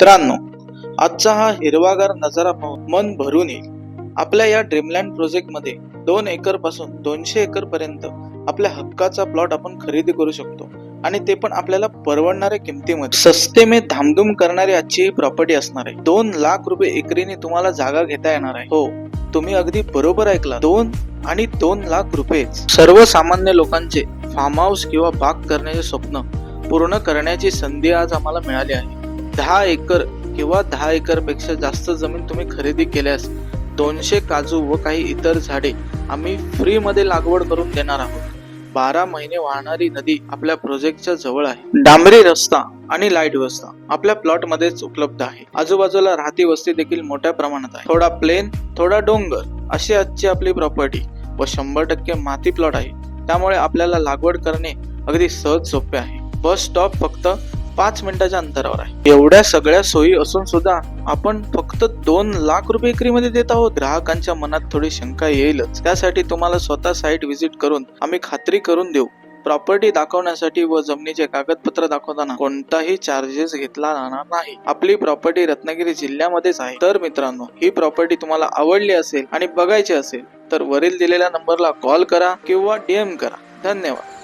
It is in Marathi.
मित्रांनो, आजचा हा हिरवागार नजारा पाहून मन भरून येईल. आपल्या या ड्रीमलँड प्रोजेक्ट मध्ये 2 एकर पासून 200 एकर पर्यंत आपल्या हक्काचा प्लॉट आपण खरेदी करू शकतो आणि ते पण आपल्याला परवडणाऱ्या किमतीमध्ये. सस्ते में धामधूम करणारी आजची ही प्रॉपर्टी असणार आहे. 2 लाख रुपये एकरीने तुम्हाला जागा घेता येणार आहे. हो, तुम्ही अगदी बरोबर ऐकला. 2 लाख रुपये. सर्वसामान्य लोकांचे फार्म हाऊस किंवा बाग करण्याचे स्वप्न पूर्ण करण्याची संधी आज आम्हाला मिळाली आहे. 10 एकर किंवा 10 एकर पेक्षा जास्त जमीन तुम्ही खरेदी केल्यास 200 काजू व काही इतर झाडे आम्ही फ्री मध्ये लागवड करून देणार आहोत. 12 महिने वाहणारी नदी आपल्या प्रोजेक्टच्या जवळ आहे. डांबरी रस्ता आणि लाईट व्यवस्था आपल्या प्लॉट मध्येच उपलब्ध आहे. आजूबाजूला राहती वस्ती देखील मोठ्या प्रमाणात आहे. थोडा प्लेन, थोडा डोंगर अशी आजची आपली प्रॉपर्टी व 100% माती प्लॉट आहे. त्यामुळे आपल्याला लागवड करणे अगदी सहज सोपे आहे. बस स्टॉप फक्त 5 मिनिटाच्या अंतरावर आहे. एवढ्या सगळ्या सोयी असून सुद्धा आपण फक्त 2 लाख रुपये एकरीमध्ये देत आहोत. ग्राहकांच्या मनात थोडी शंका येईलच. त्यासाठी तुम्हाला स्वतः साईट व्हिजिट करून आम्ही खात्री करून देऊ. प्रॉपर्टी दाखवण्यासाठी व जमिनीचे कागदपत्र दाखवताना कोणताही चार्जेस घेतला जाणार नाही. आपली प्रॉपर्टी रत्नागिरी जिल्ह्यामध्येच आहे. तर मित्रांनो, ही प्रॉपर्टी तुम्हाला आवडली असेल आणि बघायची असेल तर वरील दिलेल्या नंबरला कॉल करा किंवा DM करा. धन्यवाद.